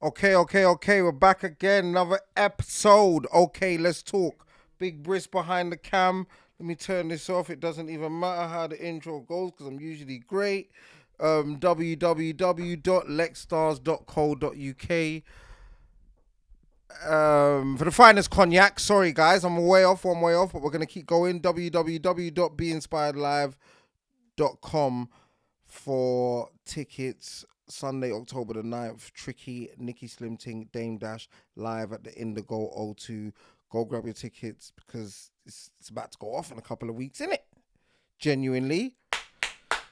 Okay. We're back again. Another episode. Okay, let's talk. Big Brisk behind the cam. Let me turn this off. It doesn't even matter how the intro goes because I'm usually great. www.lexstars.co.uk. For the finest cognac. Sorry, guys. I'm way off, one way off, but we're going to keep going. www.beinspiredlive.com for tickets. Sunday, October the 9th, Tricky, Nicky Slim Ting, Dame Dash, live at the Indigo O2. Go grab your tickets because it's about to go off in a couple of weeks, innit? Genuinely.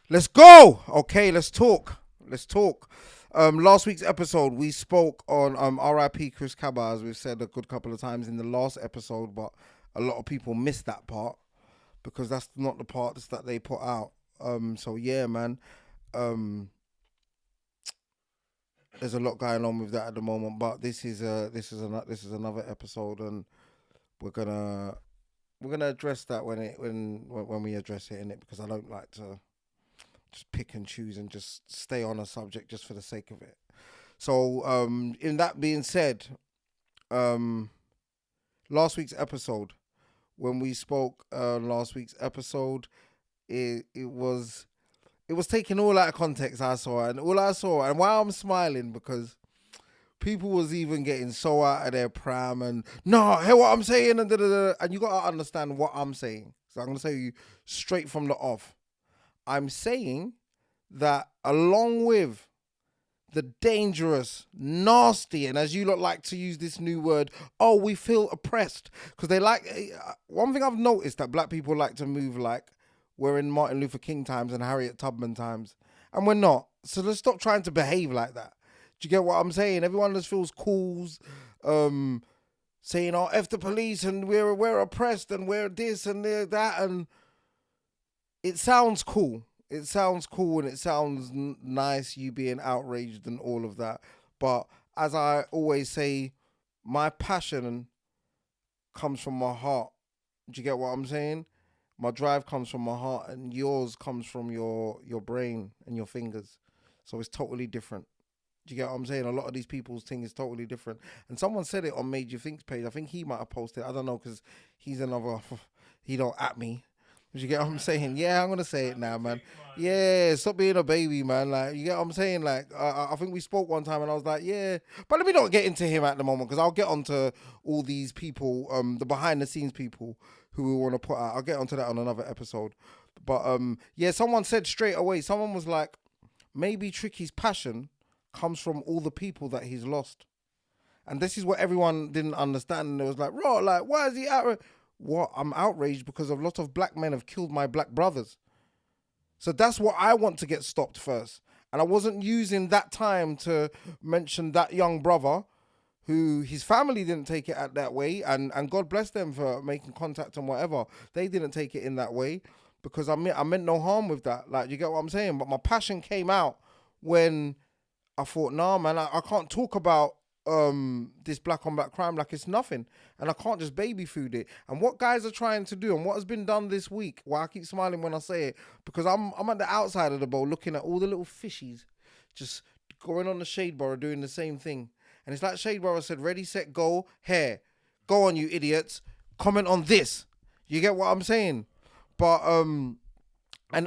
Let's go. Okay, let's talk. Last week's episode, we spoke on RIP Chris Cabba, as we've said a good couple of times in the last episode, but a lot of people missed that part because that's not the parts that they put out. So yeah, man. There's a lot going on with that at the moment, but this is another episode, and we're gonna address that when we address it in it, because I don't like to just pick and choose and just stay on a subject just for the sake of it. So in that being said, last week's episode, when we spoke last week's episode, it was taken all out of context. I saw it, and why I'm smiling, because people was even getting so out of their pram and no, hear what I'm saying, and and you gotta understand what I'm saying. So I'm gonna tell you straight from the off. I'm saying that along with the dangerous, nasty, and as you lot like to use this new word, oh, we feel oppressed, because they like one thing I've noticed, that black people like to move like we're in Martin Luther King times and Harriet Tubman times, and we're not. So let's stop trying to behave like that. Do you get what I'm saying? Everyone just feels cool, saying, "Oh, f the police," and we're oppressed, and we're this and we're that, and it sounds cool. It sounds cool, and it sounds nice, you being outraged and all of that. But as I always say, my passion comes from my heart. Do you get what I'm saying? My drive comes from my heart, and yours comes from your brain and your fingers. So it's totally different. Do you get what I'm saying? A lot of these people's thing is totally different. And someone said it on Made You Think's page. I think he might have posted. I don't know, because he's another. He don't at me. Do you get what I'm saying? Yeah, I'm gonna say it now, man. Yeah, stop being a baby, man. Like, you get what I'm saying? Like, I think we spoke one time, and I was like, yeah. But let me not get into him at the moment, because I'll get onto all these people, the behind the scenes people who we want to put out. I'll get onto that on another episode. But yeah, someone said straight away. Someone was like, maybe Tricky's passion comes from all the people that he's lost. And this is what everyone didn't understand. And it was like, raw, like, why is he outraged? What? I'm outraged because a lot of black men have killed my black brothers. So that's what I want to get stopped first. And I wasn't using that time to mention that young brother who his family didn't take it at that way. And God bless them for making contact and whatever. They didn't take it in that way, because I meant no harm with that. Like, you get what I'm saying? But my passion came out when I thought, nah, man, I can't talk about this black on black crime like it's nothing, and I can't just baby food it. And what guys are trying to do, and what has been done this week, why I keep smiling when I say it, because I'm at the outside of the bowl looking at all the little fishies just going on the shade bar doing the same thing. And it's like Shade Bar said, ready, set, go, hair. Go on, you idiots. Comment on this. You get what I'm saying? But and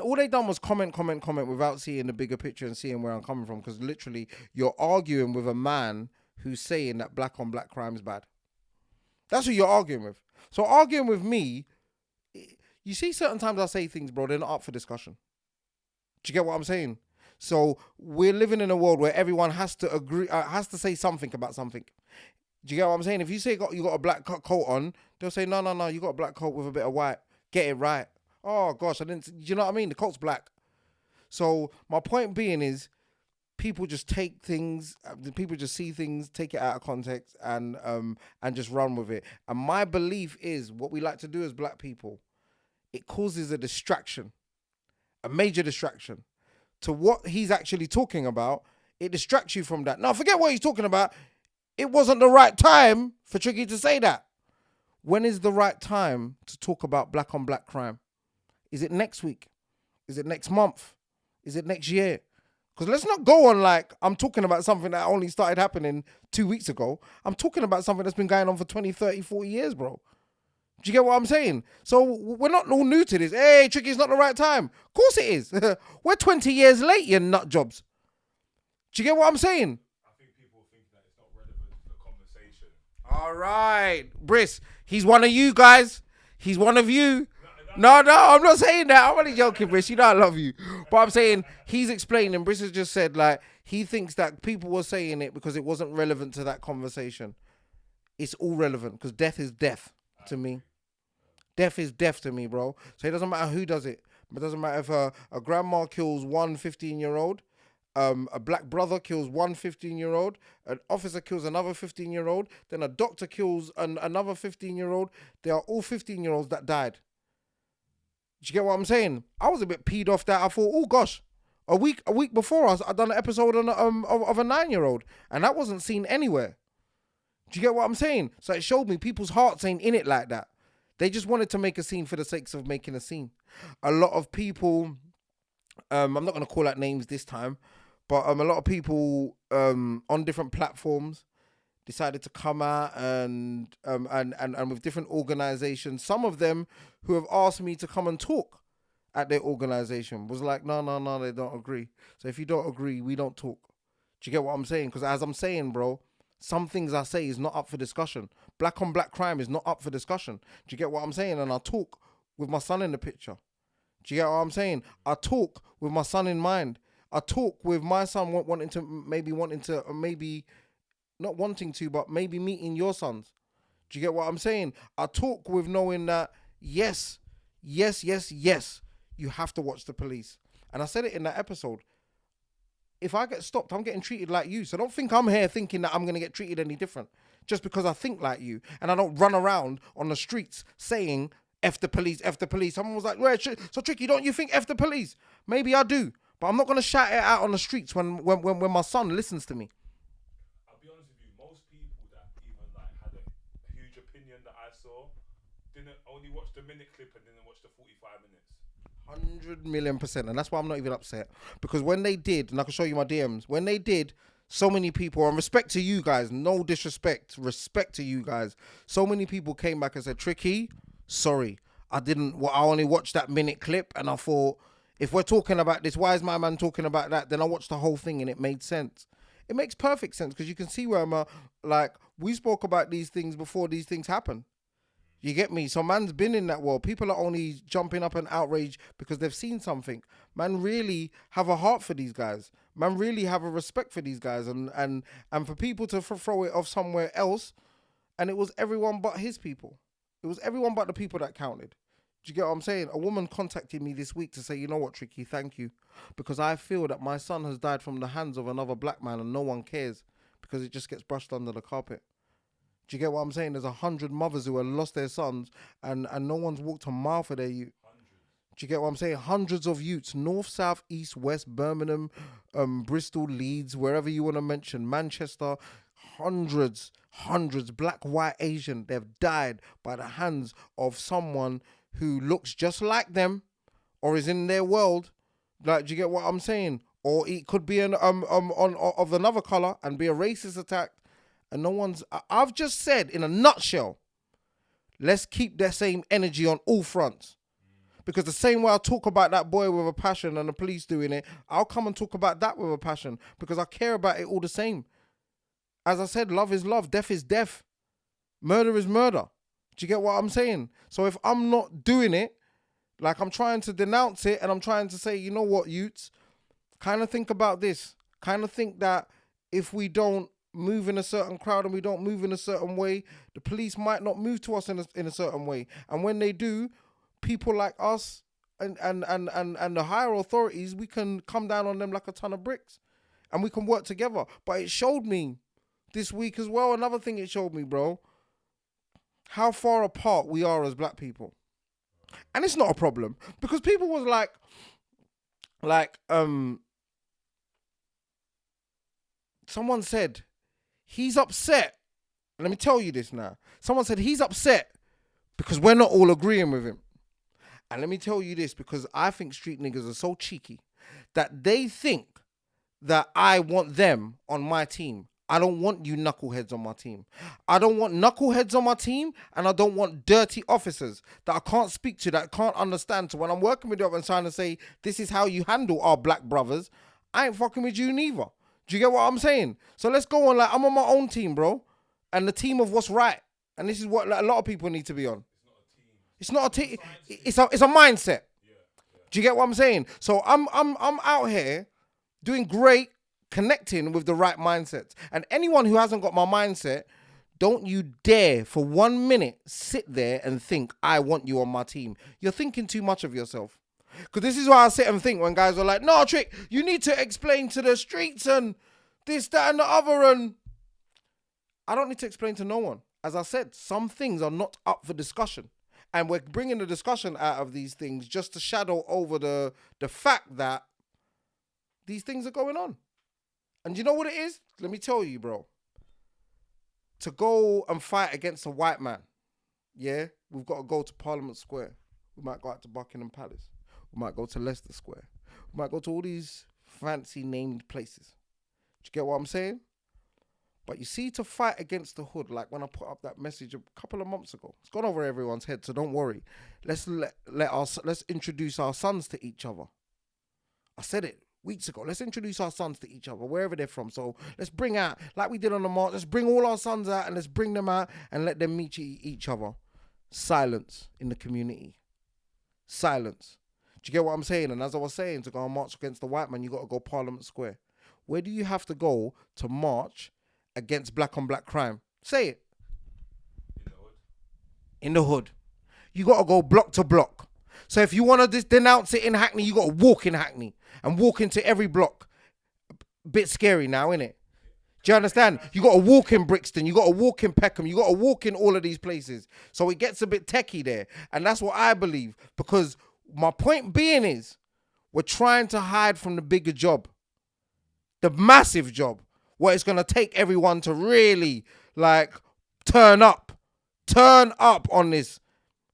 all they done was comment without seeing the bigger picture and seeing where I'm coming from. Because literally, you're arguing with a man who's saying that black on black crime is bad. That's who you're arguing with. So arguing with me, you see, certain times I say things, bro, they're not up for discussion. Do you get what I'm saying? So we're living in a world where everyone has to agree, has to say something about something. Do you get what I'm saying? If you say you got a black coat on, they'll say, no, you got a black coat with a bit of white. Get it right. Oh, gosh, I didn't. Do you know what I mean? The coat's black. So my point being is, people just take things, people just see things, take it out of context, and just run with it. And my belief is, what we like to do as black people, it causes a distraction, a major distraction to what he's actually talking about. It distracts you from that. Now, forget what he's talking about. It wasn't the right time for Tricky to say that. When is the right time to talk about black on black crime? Is it next week? Is it next month? Is it next year? Because let's not go on like I'm talking about something that only started happening 2 weeks ago. I'm talking about something that's been going on for 20, 30, 40 years, bro. Do you get what I'm saying? So we're not all new to this. Hey, Tricky's not the right time. Of course it is. We're 20 years late, you nut jobs. Do you get what I'm saying? I think people think that it's not relevant to the conversation. All right. Briss, he's one of you guys. He's one of you. No, I'm not saying that. I'm only joking, Briss. You know I love you. But I'm saying he's explaining. Briss has just said, like, he thinks that people were saying it because it wasn't relevant to that conversation. It's all relevant because death is death to me. Death is death to me, bro. So it doesn't matter who does it. It doesn't matter if a grandma kills one 15-year-old, a black brother kills one 15-year-old, an officer kills another 15-year-old, then a doctor kills another 15-year-old. They are all 15-year-olds that died. Do you get what I'm saying? I was a bit peed off that. I thought, oh gosh, a week before I done an episode on of a 9-year-old, and that wasn't seen anywhere. Do you get what I'm saying? So it showed me people's hearts ain't in it like that. They just wanted to make a scene for the sake of making a scene. A lot of people, I'm not going to call out names this time, but a lot of people on different platforms decided to come out and with different organizations. Some of them who have asked me to come and talk at their organization was like, no, they don't agree. So if you don't agree, we don't talk. Do you get what I'm saying? Because as I'm saying, bro, some things I say is not up for discussion. Black on black crime is not up for discussion. Do you get what I'm saying? And I talk with my son in the picture. Do you get what I'm saying? I talk with my son in mind. I talk with my son wanting to, maybe not wanting to, but maybe meeting your sons. Do you get what I'm saying? I talk with knowing that, yes, you have to watch the police. And I said it in that episode. If I get stopped, I'm getting treated like you. So don't think I'm here thinking that I'm going to get treated any different just because I think like you. And I don't run around on the streets saying, F the police, F the police. Someone was like, well, so Tricky, don't you think F the police? Maybe I do. But I'm not going to shout it out on the streets when my son listens to me. I'll be honest with you, most people that even like had a huge opinion that I saw didn't only watch the minute clip and didn't watch the 45 minutes. 100,000,000%. And that's why I'm not even upset. Because when they did, and I can show you my DMs, when they did, so many people, and respect to you guys, no disrespect, respect to you guys, so many people came back and said, Tricky, sorry, I only watched that minute clip, and I thought, if we're talking about this, why is my man talking about that? Then I watched the whole thing and it made sense. It makes perfect sense because you can see where I'm like, we spoke about these things before these things happen. You get me? So man's been in that world. People are only jumping up and outraged because they've seen something. Man really have a heart for these guys. Man really have a respect for these guys. And for people to throw it off somewhere else, and it was everyone but his people. It was everyone but the people that counted. Do you get what I'm saying? A woman contacted me this week to say, you know what, Tricky, thank you. Because I feel that my son has died from the hands of another black man and no one cares because it just gets brushed under the carpet. Do you get what I'm saying? There's 100 mothers who have lost their sons and no one's walked a mile for their youth. Do you get what I'm saying? Hundreds of youths, north, south, east, west, Birmingham, Bristol, Leeds, wherever you want to mention, Manchester, hundreds, black, white, Asian, they've died by the hands of someone who looks just like them or is in their world. Like, do you get what I'm saying? Or it could be of another color and be a racist attack. And no one's, I've just said in a nutshell, let's keep that same energy on all fronts. Because the same way I talk about that boy with a passion and the police doing it, I'll come and talk about that with a passion because I care about it all the same. As I said, love is love, death is death, murder is murder. Do you get what I'm saying? So if I'm not doing it, like I'm trying to denounce it and I'm trying to say, you know what, youths, kind of think about this. Kind of think that if we don't move in a certain crowd and we don't move in a certain way, the police might not move to us in a certain way. And when they do, people like us and the higher authorities, we can come down on them like a ton of bricks and we can work together. But it showed me this week as well, another thing it showed me, bro, how far apart we are as black people. And it's not a problem because people was like someone said he's upset. Let me tell you this now. Someone said he's upset because we're not all agreeing with him. And let me tell you this, because I think street niggas are so cheeky that they think that I want them on my team. I don't want you knuckleheads on my team. I don't want knuckleheads on my team, and I don't want dirty officers that I can't speak to, that I can't understand. So when I'm working with you and trying to say, this is how you handle our black brothers, I ain't fucking with you neither. Do you get what I'm saying? So let's go on. Like, I'm on my own team, bro, and the team of what's right. And this is what like, a lot of people need to be on. It's not a team. It's a mindset. Do you get what I'm saying? So I'm out here doing great, connecting with the right mindsets. And anyone who hasn't got my mindset, don't you dare for 1 minute sit there and think, I want you on my team. You're thinking too much of yourself. Because this is why I sit and think when guys are like, no, Trick, you need to explain to the streets and this, that, and the other. And I don't need to explain to no one. As I said, some things are not up for discussion. And we're bringing the discussion out of these things just to shadow over the fact that these things are going on. And you know what it is? Let me tell you, bro. To go and fight against a white man, yeah, we've got to go to Parliament Square. We might go out to Buckingham Palace. We might go to Leicester Square. We might go to all these fancy named places. Do you get what I'm saying? But you see, to fight against the hood, like when I put up that message a couple of months ago, it's gone over everyone's head, so don't worry. Let's introduce our sons to each other. I said it weeks ago. Let's introduce our sons to each other, wherever they're from. So let's bring out, like we did on the march, let's bring all our sons out and let's bring them out and let them meet each other. Silence in the community. Silence. Do you get what I'm saying? And as I was saying, to go and march against the white man, you got to go Parliament Square. Where do you have to go to march against black on black crime? Say it. In the hood. You got to go block to block. So if you want to denounce it in Hackney, you got to walk in Hackney and walk into every block. Bit scary now, innit? Do you understand? You got to walk in Brixton. You got to walk in Peckham. You got to walk in all of these places. So it gets a bit techie there. And that's what I believe. Because my point being is, we're trying to hide from the bigger job. The massive job. Where it's going to take everyone to really, like, turn up on this.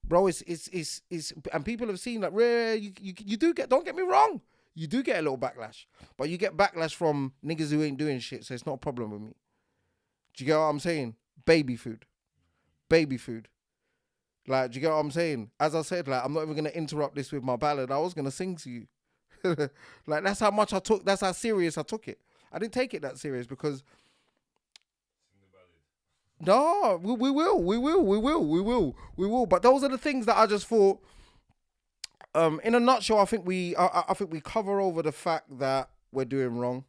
Bro, it's and people have seen that, you do get, don't get me wrong, you do get a little backlash. But you get backlash from niggas who ain't doing shit, so it's not a problem with me. Do you get what I'm saying? Baby food. Like, do you get what I'm saying? As I said, like, I'm not even going to interrupt this with my ballad. I was going to sing to you. Like, that's how much that's how serious I took it. I didn't take it that serious because no, we will. But those are the things that I just thought. In a nutshell, I think we cover over the fact that we're doing wrong.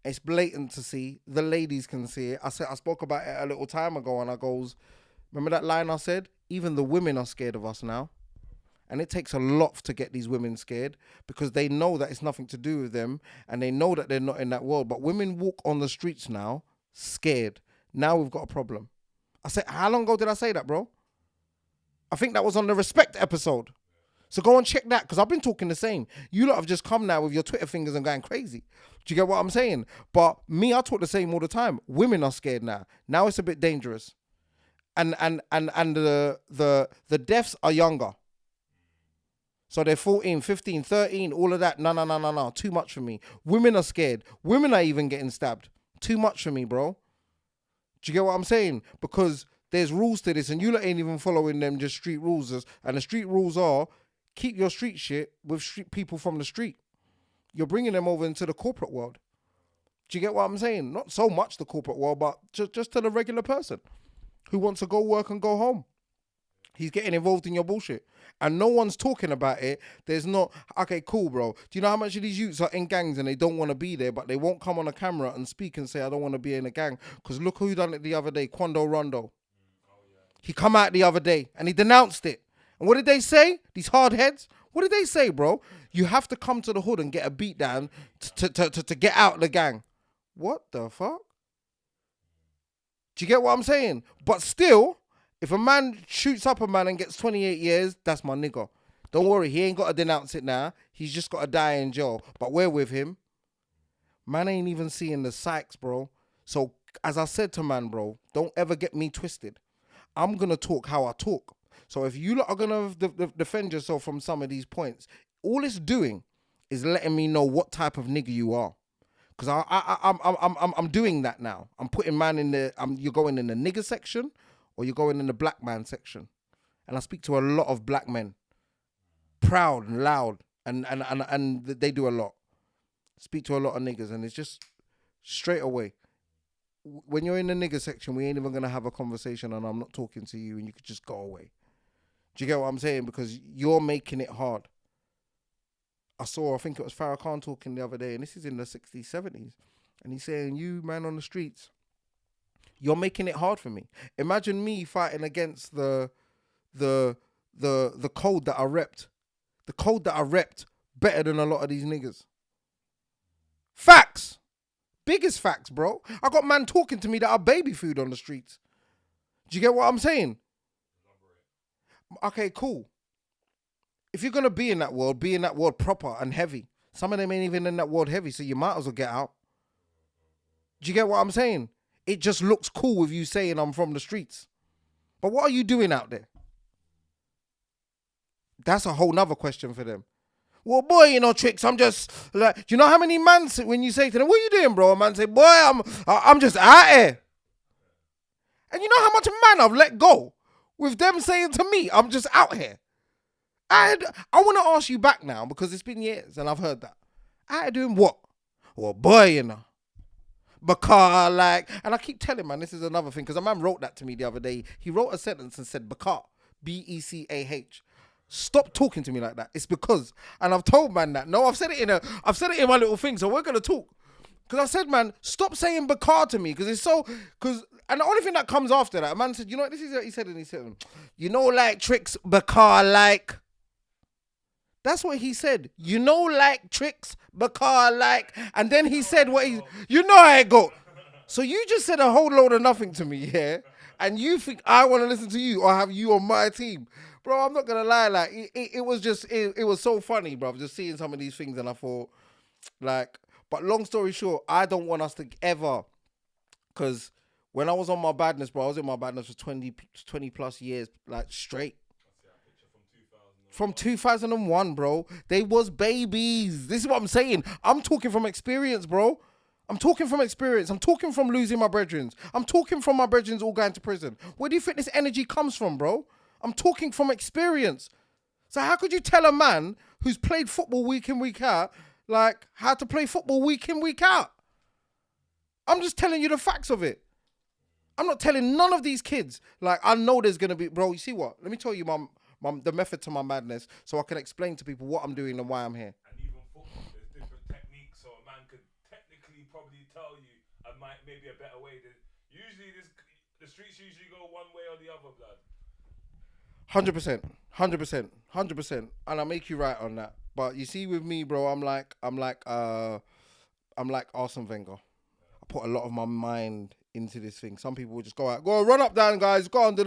It's blatant to see. The ladies can see it. I spoke about it a little time ago, and I goes, remember that line I said? Even the women are scared of us now. And it takes a lot to get these women scared because they know that it's nothing to do with them and they know that they're not in that world. But women walk on the streets now scared. Now we've got a problem. I said, how long ago did I say that, bro? I think that was on the respect episode. So go and check that because I've been talking the same. You lot have just come now with your Twitter fingers and going crazy. Do you get what I'm saying? But me, I talk the same all the time. Women are scared now. Now it's a bit dangerous. And the deaths are younger. So they're 14, 15, 13, all of that. No. Too much for me. Women are scared. Women are even getting stabbed. Too much for me, bro. Do you get what I'm saying? Because there's rules to this and you lot ain't even following them just street rules. And the street rules are keep your street shit with street people from the street. You're bringing them over into the corporate world. Do you get what I'm saying? Not so much the corporate world, but just to the regular person who wants to go work and go home. He's getting involved in your bullshit. And no one's talking about it. There's not, okay, cool, bro. Do you know how much of these youths are in gangs and they don't want to be there, but they won't come on a camera and speak and say, I don't want to be in a gang. Because look who done it the other day, Quando Rondo. He come out the other day and he denounced it. And what did they say? These hard heads? What did they say, bro? You have to come to the hood and get a beat down to get out the gang. What the fuck? Do you get what I'm saying? But still, if a man shoots up a man and gets 28 years, that's my nigga. Don't worry, he ain't got to denounce it now. He's just got to die in jail. But we're with him. Man ain't even seeing the psychs, bro. So, as I said to man, bro, don't ever get me twisted. I'm going to talk how I talk. So if you lot are going to defend yourself from some of these points, all it's doing is letting me know what type of nigga you are. Because I'm doing that now. I'm putting man in the, you're going in the nigger section or you're going in the black man section. And I speak to a lot of black men, proud and loud, and they do a lot. Speak to a lot of niggas, and it's just straight away. When you're in the nigger section, we ain't even gonna have a conversation, and I'm not talking to you, and you could just go away. Do you get what I'm saying? Because you're making it hard. I think it was Farrakhan talking the other day, and this is in the 60s, 70s, and he's saying, you man on the streets, you're making it hard for me. Imagine me fighting against the code that I repped. The code that I repped better than a lot of these niggas. Facts. Biggest facts, bro. I got man talking to me that are baby food on the streets. Do you get what I'm saying? Okay, cool. If you're going to be in that world proper and heavy. Some of them ain't even in that world heavy, so you might as well get out. Do you get what I'm saying? It just looks cool with you saying I'm from the streets. But what are you doing out there? That's a whole nother question for them. Well, boy, you know, Tricks, I'm just like, do you know how many man when you say to them, what are you doing, bro? A man say, boy, I'm just out here. And you know how much man I've let go with them saying to me, I'm just out here. I want to ask you back now because it's been years and I've heard that. Out here doing what? Well, boy, you know. Bakar, like, and I keep telling man, this is another thing because a man wrote that to me the other day. He wrote a sentence and said Bakar, Becah. Stop talking to me like that. It's because, and I've told man that. No, I've said it in my little thing. So we're gonna talk. Because I said, man, stop saying Bakar to me. Because it's so, and the only thing that comes after that, a man said, you know what, this is what he said, and he said, you know, like Tricks, Bakar, like. That's what he said. You know, like Tricks, Bakar, like. And then he said what he, you know how it go. So you just said a whole load of nothing to me, yeah? And you think I want to listen to you or have you on my team. Bro, I'm not going to lie. Like, it was just, it was so funny, bro. Just seeing some of these things and I thought, like, but long story short, I don't want us to ever, because when I was on my badness, bro, I was in my badness for 20 plus years, like, straight. From 2001, bro. They was babies. This is what I'm saying. I'm talking from experience, bro. I'm talking from experience. I'm talking from losing my brethren. I'm talking from my brethren all going to prison. Where do you think this energy comes from, bro? I'm talking from experience. So how could you tell a man who's played football week in, week out, like, how to play football week in, week out? I'm just telling you the facts of it. I'm not telling none of these kids. Like, I know there's going to be, bro, you see what? Let me tell you the method to my madness so I can explain to people what I'm doing and why I'm here. And even football, there's different techniques, so a man could technically probably tell you maybe a better way. Usually, the streets usually go one way or the other, blood. 100%, 100%, 100%, and I make you right on that. But you see, with me, bro, I'm like Arsene Wenger. I put a lot of my mind into this thing. Some people will just go out, go run up, down, guys, go on.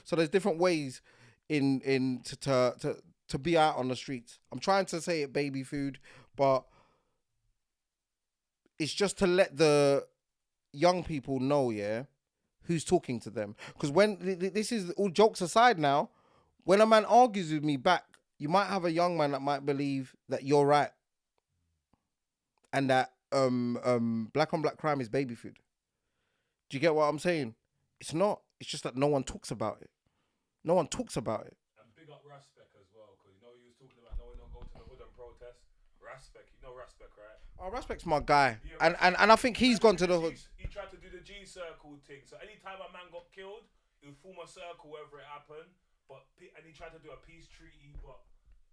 So there's different ways to be out on the streets. I'm trying to say it baby food, but it's just to let the young people know, yeah, who's talking to them. Because when this is all jokes aside now, when a man argues with me back, you might have a young man that might believe that you're right, and that black on black crime is baby food. Do you get what I'm saying? It's not. It's just that no one talks about it. No one talks about it. And big up Raspek as well, because you know he was talking about no one don't go to the hood and protest. Raspek, you know Raspek, right? Oh, Raspek's my guy, Yeah, and I think he's gone to the hood. He tried to do the G circle thing. So anytime a man got killed, he would form a circle wherever it happened. And he tried to do a peace treaty, but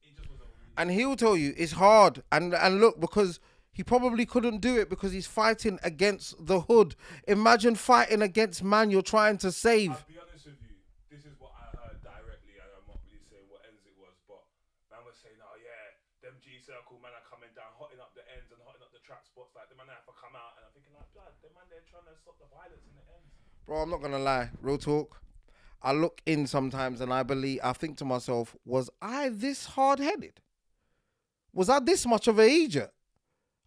it just wasn't. And he'll tell you it's hard. And look, because he probably couldn't do it because he's fighting against the hood. Imagine fighting against man you're trying to save. I'll be honest with you. This is what I heard directly, and I'm not really saying what ends it was, but man was saying, oh yeah, them G circle man are coming down, hotting up the ends and hotting up the trap spots. Like the man have to come out, and I'm thinking like, blood, the man they're trying to stop the violence in the ends. Bro, I'm not gonna lie, real talk. I look in sometimes and I think to myself, was I this hard-headed? Was I this much of an idiot?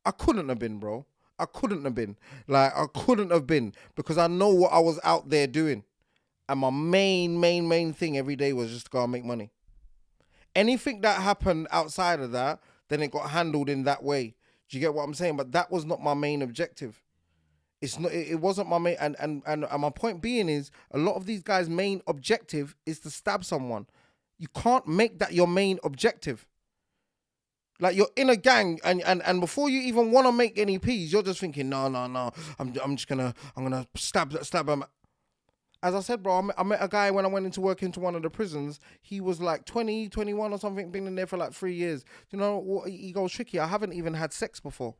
I couldn't have been, bro. I couldn't have been. Like, I couldn't have been because I know what I was out there doing. And my main thing every day was just to go and make money. Anything that happened outside of that, then it got handled in that way. Do you get what I'm saying? But that was not my main objective. It's not. It wasn't my main. And my point being is, a lot of these guys' main objective is to stab someone. You can't make that your main objective. Like, you're in a gang, and before you even want to make any peace, you're just thinking, no, no, no. I'm gonna stab him. As I said, bro, I met a guy when I went into work into one of the prisons. He was like 20, 21 or something, been in there for like 3 years. You know what? He goes, Tricky, I haven't even had sex before.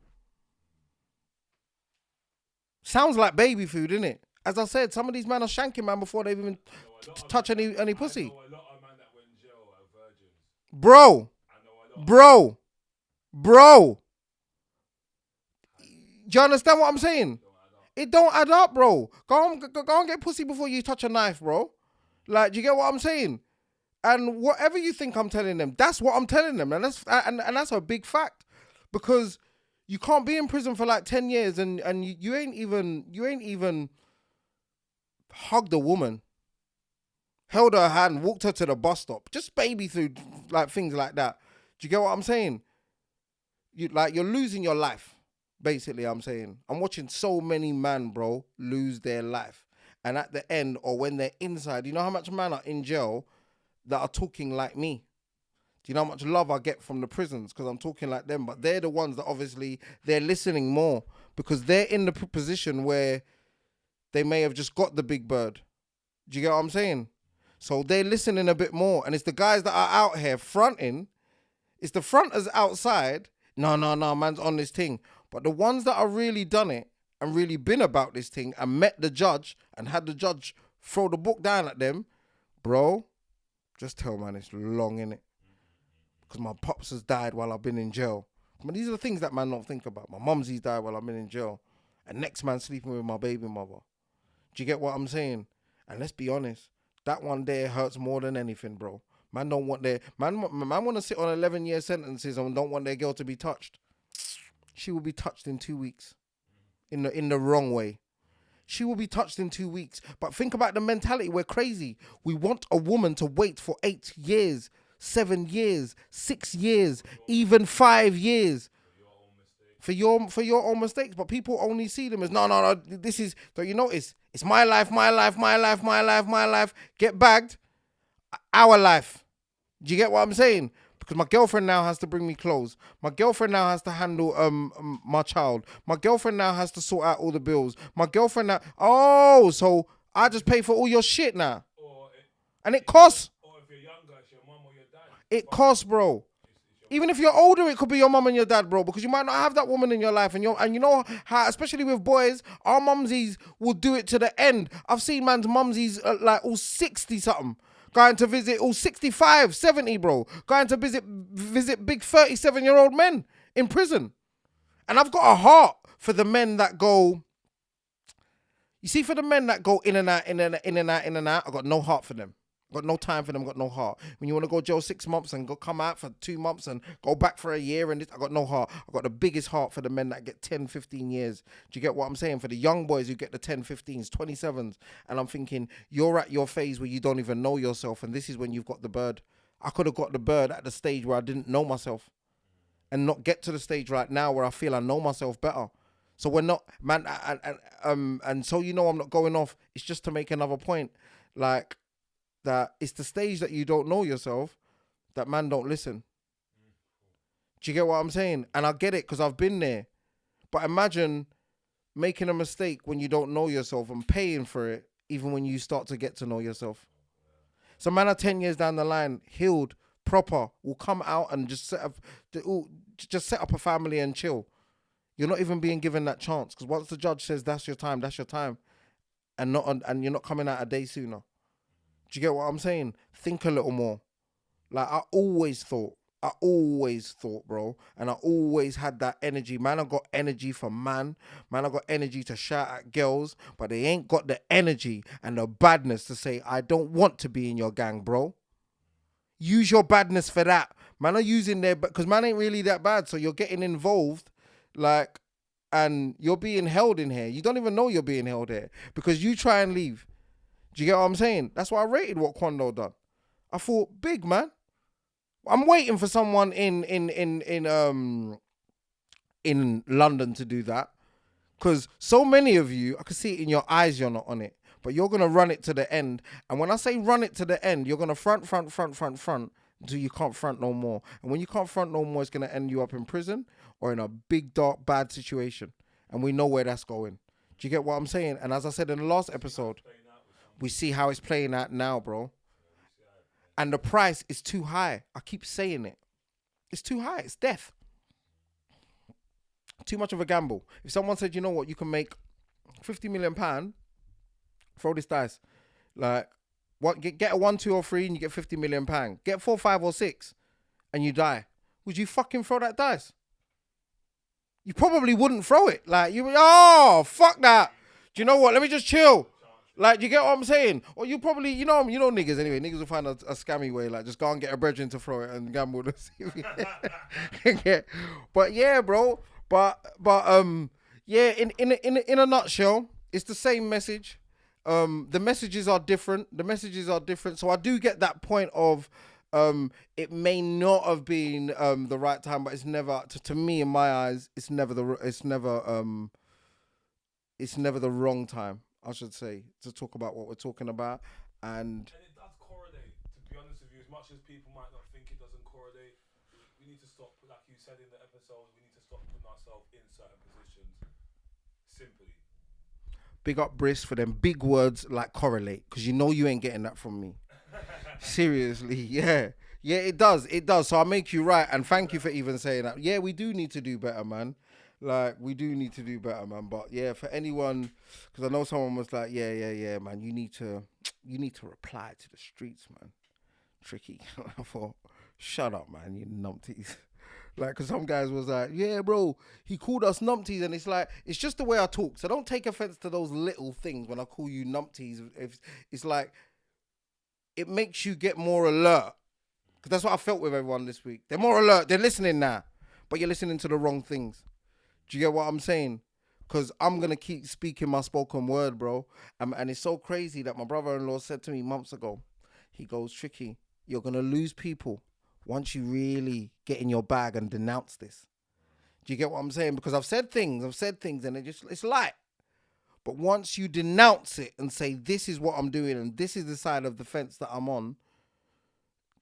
Sounds like baby food, innit? As I said, some of these men are shanking, man, before they've even touch any pussy. I know a lot of men that went in jail are virgins. Bro, I know a lot. bro. Do you understand what I'm saying? It don't add up, bro. Go on, get pussy before you touch a knife, bro. Like, do you get what I'm saying? And whatever you think I'm telling them, that's what I'm telling them, and that's a big fact, because you can't be in prison for like 10 years and you ain't even hugged a woman, held her hand, walked her to the bus stop, just baby through like things like that. Do you get what I'm saying? You're losing your life. Basically, I'm saying. I'm watching so many men, bro, lose their life. And at the end, or when they're inside, you know how much men are in jail that are talking like me? Do you know how much love I get from the prisons? Because I'm talking like them. But they're the ones that obviously, they're listening more. Because they're in the position where they may have just got the big bird. Do you get what I'm saying? So they're listening a bit more. And it's the guys that are out here fronting. It's the fronters outside. No, man's on this thing. But the ones that are really done it and really been about this thing and met the judge and had the judge throw the book down at them, bro, just tell, man, it's long, innit? Because my pops has died while I've been in jail. But these are the things that man don't think about. My mumsy's died while I've been in jail. And next man sleeping with my baby mother. Do you get what I'm saying? And let's be honest, that one there hurts more than anything, bro. Man don't want man want to sit on 11-year sentences and don't want their girl to be touched. She will be touched in 2 weeks. In the wrong way. She will be touched in 2 weeks. But think about the mentality. We're crazy. We want a woman to wait for 8 years, 7 years, 6 years, even 5 years. For your own mistakes. But people only see them as, no, this is, don't you notice? It's my life. Get bagged. Our life. Do you get what I'm saying? Because my girlfriend now has to bring me clothes. My girlfriend now has to handle my child. My girlfriend now has to sort out all the bills. My girlfriend now... Oh, so I just pay for all your shit now. And it costs. Or if you're younger, it's your mum or your dad. It costs, bro. Even if you're older, it could be your mum and your dad, bro, because you might not have that woman in your life. And you know how, especially with boys, our mumsies will do it to the end. I've seen man's mumsies like all 60-something. Going to visit all 65, 70, bro. Going to visit big 37-year-old men in prison. And I've got a heart for the men that go... You see, for the men that go in and out, I've got no heart for them. Got no time for them, got no heart. When you want to go jail 6 months and go come out for 2 months and go back for a year and this, I got no heart. I got the biggest heart for the men that get 10, 15 years. Do you get what I'm saying? For the young boys who get the 10, 15s, 27s. And I'm thinking, you're at your phase where you don't even know yourself, and this is when you've got the bird. I could have got the bird at the stage where I didn't know myself and not get to the stage right now where I feel I know myself better. So we're not, man, and so you know I'm not going off. It's just to make another point. Like, that it's the stage that you don't know yourself that man don't listen. Do you get what I'm saying? And I get it because I've been there. But imagine making a mistake when you don't know yourself and paying for it even when you start to get to know yourself. So man are 10 years down the line, healed, proper, will come out and just set up a family and chill. You're not even being given that chance, because once the judge says that's your time, and you're not coming out a day sooner. Do you get what I'm saying? Think a little more. Like, I always thought, bro, and I always had that energy. Man, I got energy for man. Man, I got energy to shout at girls, but they ain't got the energy and the badness to say, I don't want to be in your gang, bro. Use your badness for that. Man are using their, because man ain't really that bad, so you're getting involved, like, and you're being held in here. You don't even know you're being held here because you try and leave. Do you get what I'm saying? That's why I rated what Quando done. I thought, big, man. I'm waiting for someone in in London to do that. Because so many of you, I can see it in your eyes, you're not on it. But you're going to run it to the end. And when I say run it to the end, you're going to front until you can't front no more. And when you can't front no more, it's going to end you up in prison or in a big, dark, bad situation. And we know where that's going. Do you get what I'm saying? And as I said in the last episode, we see how it's playing out now, bro. And the price is too high. I keep saying it. It's too high. It's death. Too much of a gamble. If someone said, you know what, you can make £50 million, throw this dice. Like, what? Get a 1, 2, or 3 and you get £50 million. Get 4, 5, or 6 and you die. Would you fucking throw that dice? You probably wouldn't throw it. Like, oh, fuck that. Do you know what? Let me just chill. Like, you get what I'm saying? Or you probably, you know niggas anyway. Niggas will find a scammy way. Like, just go and get a brethren to throw it and gamble to see if you get. But yeah, bro. But yeah. In a nutshell, it's the same message. The messages are different. So I do get that point of it may not have been the right time, but it's never to me in my eyes. It's never the wrong time, I should say, to talk about what we're talking about. And it does correlate, to be honest with you, as much as people might not think it doesn't correlate. We need to stop, like you said in the episode, we need to stop putting ourselves in certain positions. Simply. Big up Briss for them big words like correlate, because you know you ain't getting that from me. Seriously, yeah. Yeah, it does. So I'll make you right, and thank you for even saying that. Yeah, we do need to do better, man. Like, we do need to do better, man. But yeah, for anyone, because I know someone was like, yeah, man, you need to reply to the streets, man. Tricky. I thought, shut up, man, you numpties. Like, because some guys was like, yeah, bro, he called us numpties. And it's like, it's just the way I talk. So don't take offense to those little things when I call you numpties. It's like, it makes you get more alert. Because that's what I felt with everyone this week. They're more alert. They're listening now. But you're listening to the wrong things. Do you get what I'm saying? Because I'm going to keep speaking my spoken word, bro. And it's so crazy that my brother-in-law said to me months ago, he goes, Tricky, you're going to lose people once you really get in your bag and denounce this. Do you get what I'm saying? Because I've said things and it's light. But once you denounce it and say, this is what I'm doing and this is the side of the fence that I'm on,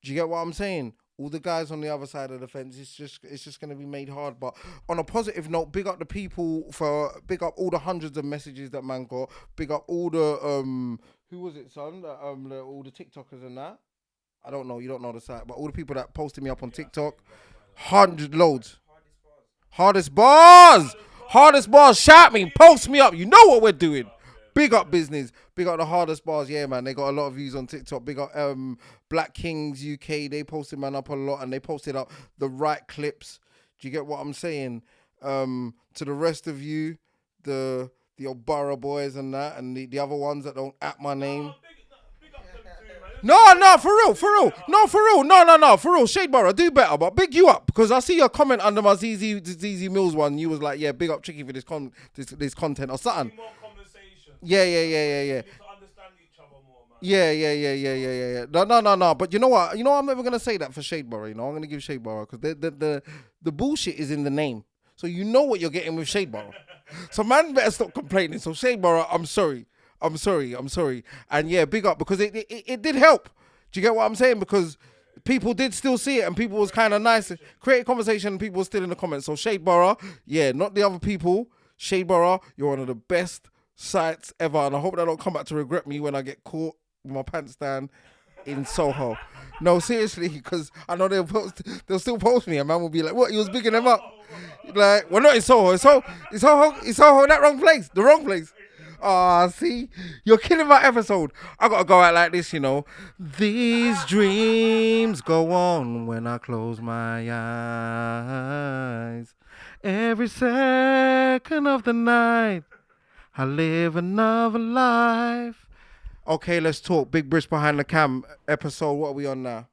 do you get what I'm saying? All the guys on the other side of the fence, it's just going to be made hard. But on a positive note, big up the people big up all the hundreds of messages that man got. Big up all the, who was it, son? All the TikTokers and that. I don't know, you don't know the site, but all the people that posted me up on TikTok, 100 loads. Hardest bars, shout me, post me up. You know what we're doing. Big up business. Big up the hardest bars. Yeah, man. They got a lot of views on TikTok. Big up Black Kings UK. They posted man up a lot and they posted up the right clips. Do you get what I'm saying? To the rest of you, the old Borough boys and that, and the other ones that don't at my name. No, for real. No, for real. Shade Borough, do better, but big you up, because I see your comment under my ZZ Mills one. You was like, yeah, big up Tricky for this content or something. Yeah. Yeah. No. But you know what? I'm never gonna say that for Shade Borough. I'm gonna give Shade Borough because the bullshit is in the name, so you know what you're getting with Shade Borough. So man, better stop complaining. So Shade Borough, I'm sorry. And yeah, big up, because it did help. Do you get what I'm saying? Because people did still see it and people was kind of nice. Create a conversation and people were still in the comments. So Shade Borough, yeah, not the other people. Shade Borough, you're one of the best sites ever. And I hope they don't come back to regret me when I get caught with my pants down in Soho. No, seriously, because I know they'll still post me and man will be like, what, he was bigging them up? Like, we're not in Soho. It's Soho, that wrong place. The wrong place. See, you're killing my episode. I gotta go out like this, These dreams go on when I close my eyes. Every second of the night, I live another life. Okay, let's talk. Big Brish behind the cam episode. What are we on now?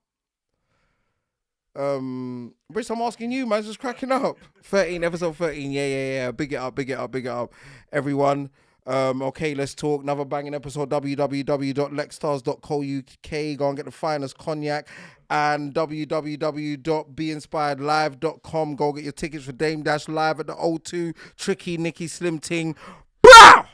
Brish, I'm asking you, man. Just cracking up. Episode 13. Yeah. Big it up, everyone. Okay, let's talk. Another banging episode. www.lexstars.co.uk. Go and get the finest cognac and www.beinspiredlive.com. Go get your tickets for Dame Dash Live at the O2. Tricky, Nicky, Slim Ting. Bow!